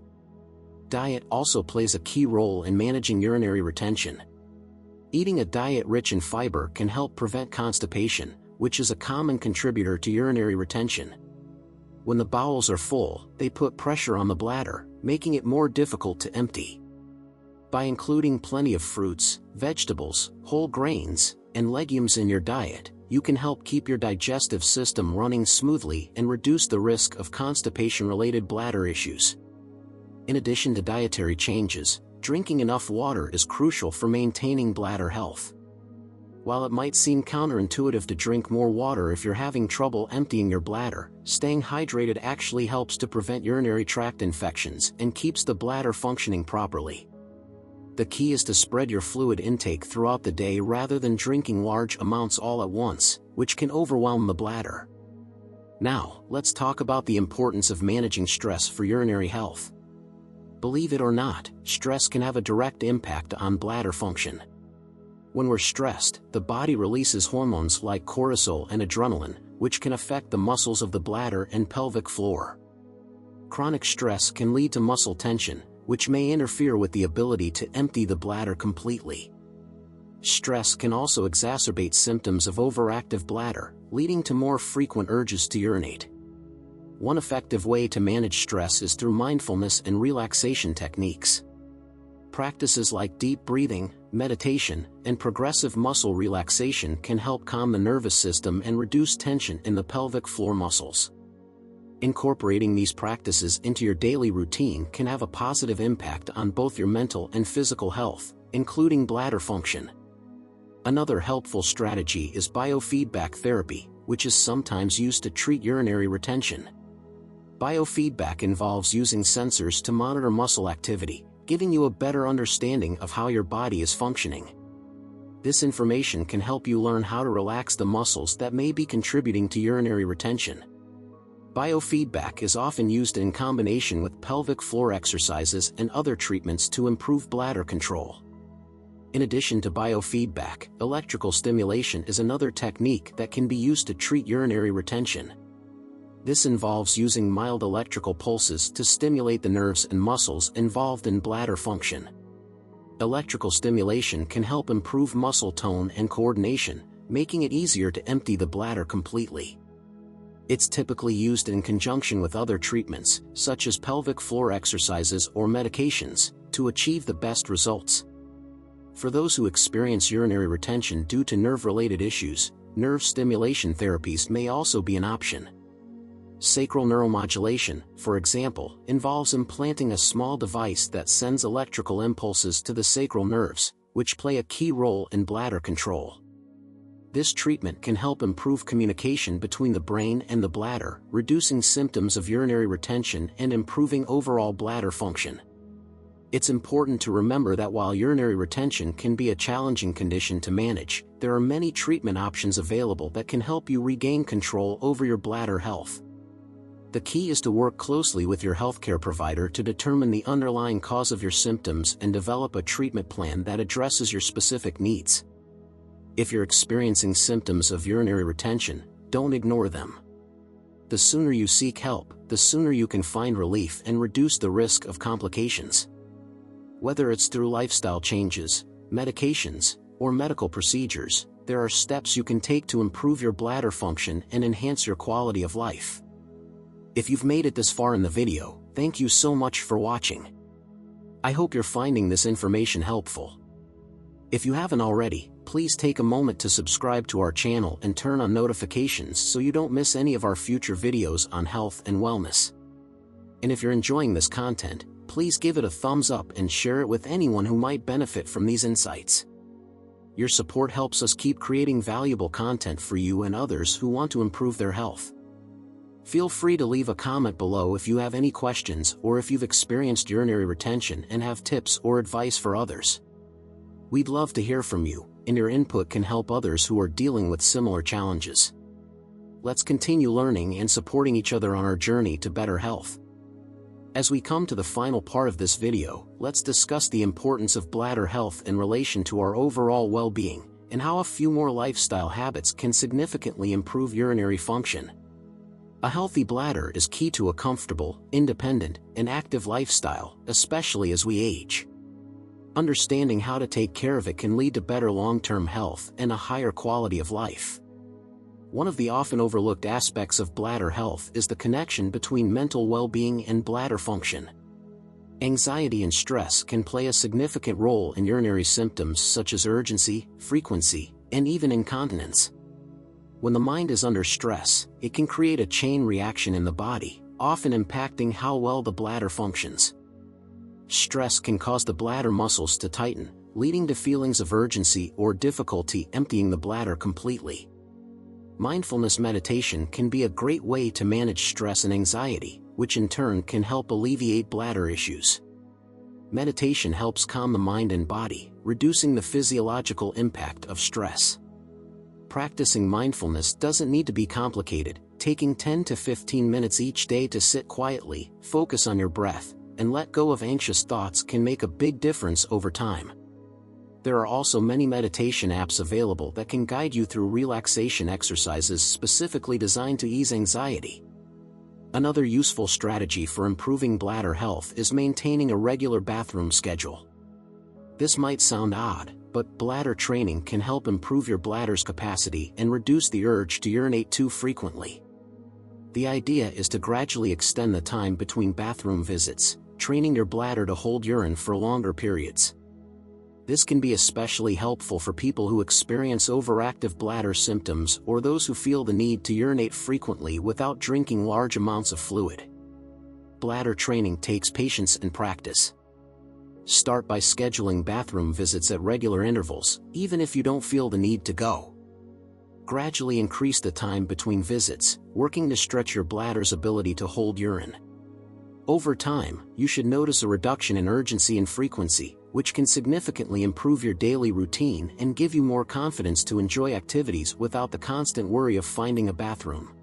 Diet also plays a key role in managing urinary retention. Eating a diet rich in fiber can help prevent constipation, which is a common contributor to urinary retention. When the bowels are full, they put pressure on the bladder, making it more difficult to empty. By including plenty of fruits, vegetables, whole grains, and legumes in your diet, you can help keep your digestive system running smoothly and reduce the risk of constipation-related bladder issues. In addition to dietary changes, drinking enough water is crucial for maintaining bladder health. While it might seem counterintuitive to drink more water if you're having trouble emptying your bladder, staying hydrated actually helps to prevent urinary tract infections and keeps the bladder functioning properly. The key is to spread your fluid intake throughout the day rather than drinking large amounts all at once, which can overwhelm the bladder. Now, let's talk about the importance of managing stress for urinary health. Believe it or not, stress can have a direct impact on bladder function. When we're stressed, the body releases hormones like cortisol and adrenaline, which can affect the muscles of the bladder and pelvic floor. Chronic stress can lead to muscle tension, which may interfere with the ability to empty the bladder completely. Stress can also exacerbate symptoms of overactive bladder, leading to more frequent urges to urinate. One effective way to manage stress is through mindfulness and relaxation techniques. Practices like deep breathing, meditation, and progressive muscle relaxation can help calm the nervous system and reduce tension in the pelvic floor muscles. Incorporating these practices into your daily routine can have a positive impact on both your mental and physical health, including bladder function. Another helpful strategy is biofeedback therapy, which is sometimes used to treat urinary retention. Biofeedback involves using sensors to monitor muscle activity, giving you a better understanding of how your body is functioning. This information can help you learn how to relax the muscles that may be contributing to urinary retention. Biofeedback is often used in combination with pelvic floor exercises and other treatments to improve bladder control. In addition to biofeedback, electrical stimulation is another technique that can be used to treat urinary retention. This involves using mild electrical pulses to stimulate the nerves and muscles involved in bladder function. Electrical stimulation can help improve muscle tone and coordination, making it easier to empty the bladder completely. It's typically used in conjunction with other treatments, such as pelvic floor exercises or medications, to achieve the best results. For those who experience urinary retention due to nerve-related issues, nerve stimulation therapies may also be an option. Sacral neuromodulation, for example, involves implanting a small device that sends electrical impulses to the sacral nerves, which play a key role in bladder control. This treatment can help improve communication between the brain and the bladder, reducing symptoms of urinary retention and improving overall bladder function. It's important to remember that while urinary retention can be a challenging condition to manage, there are many treatment options available that can help you regain control over your bladder health. The key is to work closely with your healthcare provider to determine the underlying cause of your symptoms and develop a treatment plan that addresses your specific needs. If you're experiencing symptoms of urinary retention, don't ignore them. The sooner you seek help, the sooner you can find relief and reduce the risk of complications. Whether it's through lifestyle changes, medications, or medical procedures, there are steps you can take to improve your bladder function and enhance your quality of life. If you've made it this far in the video, thank you so much for watching. I hope you're finding this information helpful. If you haven't already, please take a moment to subscribe to our channel and turn on notifications so you don't miss any of our future videos on health and wellness. And if you're enjoying this content, please give it a thumbs up and share it with anyone who might benefit from these insights. Your support helps us keep creating valuable content for you and others who want to improve their health. Feel free to leave a comment below if you have any questions or if you've experienced urinary retention and have tips or advice for others. We'd love to hear from you, and your input can help others who are dealing with similar challenges. Let's continue learning and supporting each other on our journey to better health. As we come to the final part of this video, let's discuss the importance of bladder health in relation to our overall well-being, and how a few more lifestyle habits can significantly improve urinary function. A healthy bladder is key to a comfortable, independent, and active lifestyle, especially as we age. Understanding how to take care of it can lead to better long-term health and a higher quality of life. One of the often overlooked aspects of bladder health is the connection between mental well-being and bladder function. Anxiety and stress can play a significant role in urinary symptoms such as urgency, frequency, and even incontinence. When the mind is under stress, it can create a chain reaction in the body, often impacting how well the bladder functions. Stress can cause the bladder muscles to tighten, leading to feelings of urgency or difficulty emptying the bladder completely. Mindfulness meditation can be a great way to manage stress and anxiety, which in turn can help alleviate bladder issues. Meditation helps calm the mind and body, reducing the physiological impact of stress. Practicing mindfulness doesn't need to be complicated. taking 10 to 15 minutes each day to sit quietly, focus on your breath, and let go of anxious thoughts can make a big difference over time. There are also many meditation apps available that can guide you through relaxation exercises specifically designed to ease anxiety. Another useful strategy for improving bladder health is maintaining a regular bathroom schedule. This might sound odd, but bladder training can help improve your bladder's capacity and reduce the urge to urinate too frequently. The idea is to gradually extend the time between bathroom visits, training your bladder to hold urine for longer periods. This can be especially helpful for people who experience overactive bladder symptoms or those who feel the need to urinate frequently without drinking large amounts of fluid. Bladder training takes patience and practice. Start by scheduling bathroom visits at regular intervals, even if you don't feel the need to go. Gradually increase the time between visits, working to stretch your bladder's ability to hold urine. Over time, you should notice a reduction in urgency and frequency, which can significantly improve your daily routine and give you more confidence to enjoy activities without the constant worry of finding a bathroom.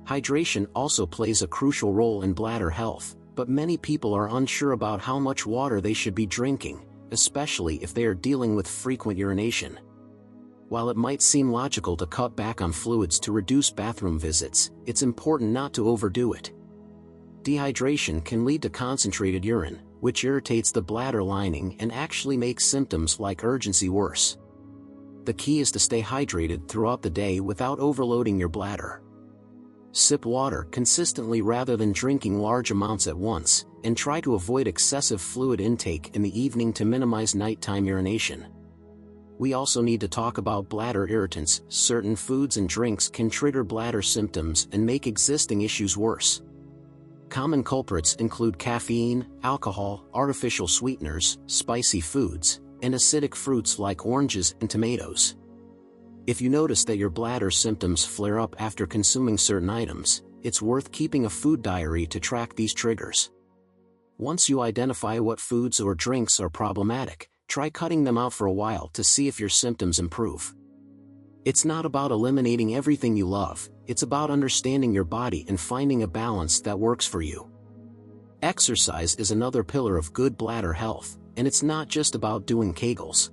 Hydration also plays a crucial role in bladder health, but many people are unsure about how much water they should be drinking, especially if they are dealing with frequent urination. While it might seem logical to cut back on fluids to reduce bathroom visits, it's important not to overdo it. Dehydration can lead to concentrated urine, which irritates the bladder lining and actually makes symptoms like urgency worse. The key is to stay hydrated throughout the day without overloading your bladder. Sip water consistently rather than drinking large amounts at once, and try to avoid excessive fluid intake in the evening to minimize nighttime urination. We also need to talk about bladder irritants. Certain foods and drinks can trigger bladder symptoms and make existing issues worse. Common culprits include caffeine, alcohol, artificial sweeteners, spicy foods, and acidic fruits like oranges and tomatoes. If you notice that your bladder symptoms flare up after consuming certain items, it's worth keeping a food diary to track these triggers. Once you identify what foods or drinks are problematic, try cutting them out for a while to see if your symptoms improve. It's not about eliminating everything you love, it's about understanding your body and finding a balance that works for you. Exercise is another pillar of good bladder health, and it's not just about doing Kegels.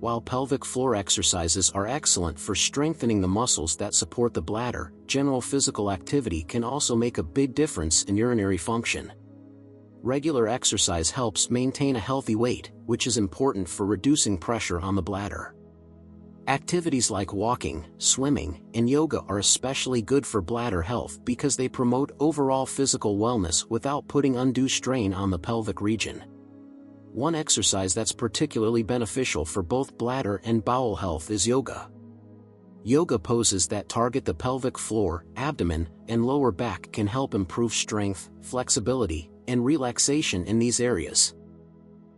While pelvic floor exercises are excellent for strengthening the muscles that support the bladder, general physical activity can also make a big difference in urinary function. Regular exercise helps maintain a healthy weight, which is important for reducing pressure on the bladder. Activities like walking, swimming, and yoga are especially good for bladder health because they promote overall physical wellness without putting undue strain on the pelvic region. One exercise that's particularly beneficial for both bladder and bowel health is yoga. Yoga poses that target the pelvic floor, abdomen, and lower back can help improve strength, flexibility, and relaxation in these areas.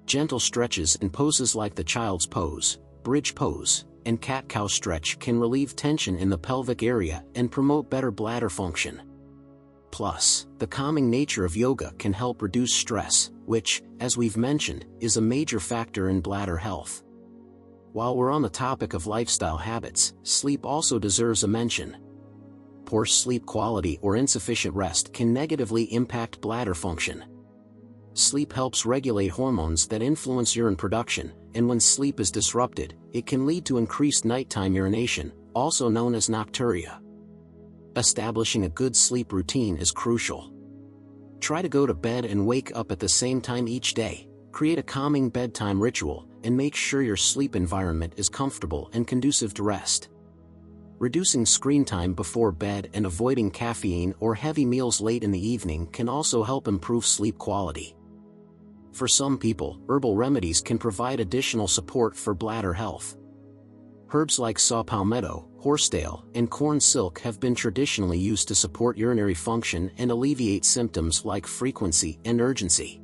Gentle stretches and poses like the child's pose, bridge pose, and cat-cow stretch can relieve tension in the pelvic area and promote better bladder function. Plus, the calming nature of yoga can help reduce stress, which, as we've mentioned, is a major factor in bladder health. While we're on the topic of lifestyle habits, sleep also deserves a mention. Poor sleep quality or insufficient rest can negatively impact bladder function. Sleep helps regulate hormones that influence urine production, and when sleep is disrupted, it can lead to increased nighttime urination, also known as nocturia. Establishing a good sleep routine is crucial. Try to go to bed and wake up at the same time each day, create a calming bedtime ritual, and make sure your sleep environment is comfortable and conducive to rest. Reducing screen time before bed and avoiding caffeine or heavy meals late in the evening can also help improve sleep quality. For some people, herbal remedies can provide additional support for bladder health. Herbs like saw palmetto, horsetail, and corn silk have been traditionally used to support urinary function and alleviate symptoms like frequency and urgency.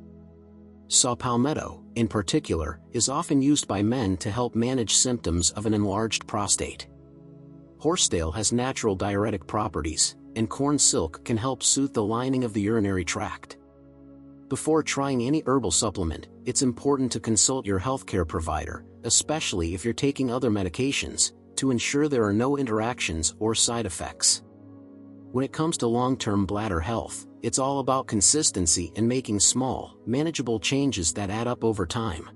Saw palmetto, in particular, is often used by men to help manage symptoms of an enlarged prostate. Horsetail has natural diuretic properties, and corn silk can help soothe the lining of the urinary tract. Before trying any herbal supplement, it's important to consult your healthcare provider, especially if you're taking other medications, to ensure there are no interactions or side effects. When it comes to long-term bladder health, it's all about consistency and making small, manageable changes that add up over time.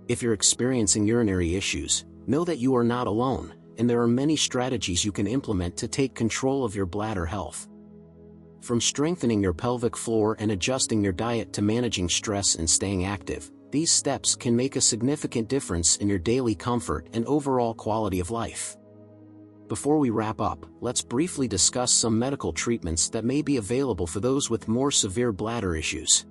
If you're experiencing urinary issues, know that you are not alone, and there are many strategies you can implement to take control of your bladder health. From strengthening your pelvic floor and adjusting your diet to managing stress and staying active, these steps can make a significant difference in your daily comfort and overall quality of life. Before we wrap up, let's briefly discuss some medical treatments that may be available for those with more severe bladder issues.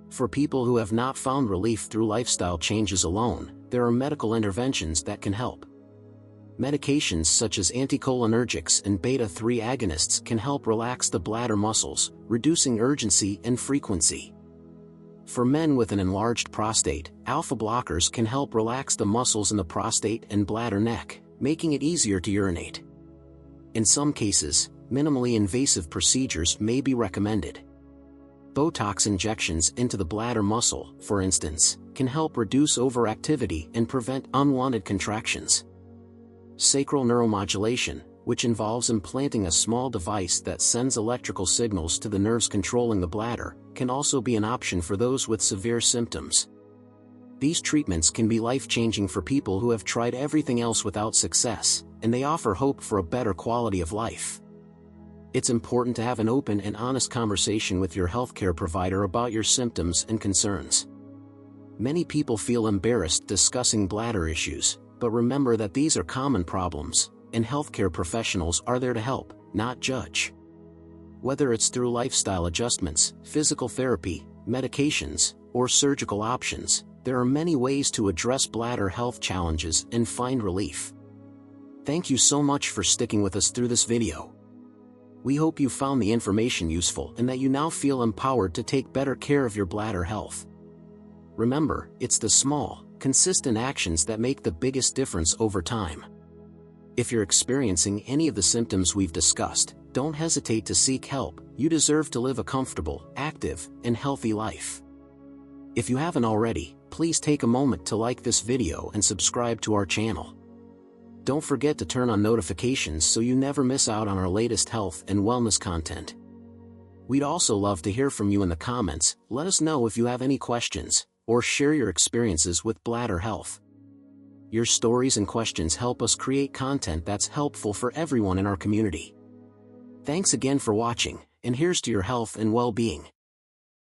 For people who have not found relief through lifestyle changes alone, there are medical interventions that can help. Medications such as anticholinergics and beta-3 agonists can help relax the bladder muscles, reducing urgency and frequency. For men with an enlarged prostate, alpha blockers can help relax the muscles in the prostate and bladder neck, making it easier to urinate. In some cases, minimally invasive procedures may be recommended. Botox injections into the bladder muscle, for instance, can help reduce overactivity and prevent unwanted contractions. Sacral neuromodulation, which involves implanting a small device that sends electrical signals to the nerves controlling the bladder, can also be an option for those with severe symptoms. These treatments can be life-changing for people who have tried everything else without success, and they offer hope for a better quality of life. It's important to have an open and honest conversation with your healthcare provider about your symptoms and concerns. Many people feel embarrassed discussing bladder issues, but remember that these are common problems, and healthcare professionals are there to help, not judge. Whether it's through lifestyle adjustments, physical therapy, medications, or surgical options, there are many ways to address bladder health challenges and find relief. Thank you so much for sticking with us through this video. We hope you found the information useful and that you now feel empowered to take better care of your bladder health. Remember, it's the small, consistent actions that make the biggest difference over time. If you're experiencing any of the symptoms we've discussed, don't hesitate to seek help. You deserve to live a comfortable, active, and healthy life. If you haven't already, please take a moment to like this video and subscribe to our channel. Don't forget to turn on notifications so you never miss out on our latest health and wellness content. We'd also love to hear from you in the comments. Let us know if you have any questions, or share your experiences with bladder health. Your stories and questions help us create content that's helpful for everyone in our community. Thanks again for watching, and here's to your health and well-being.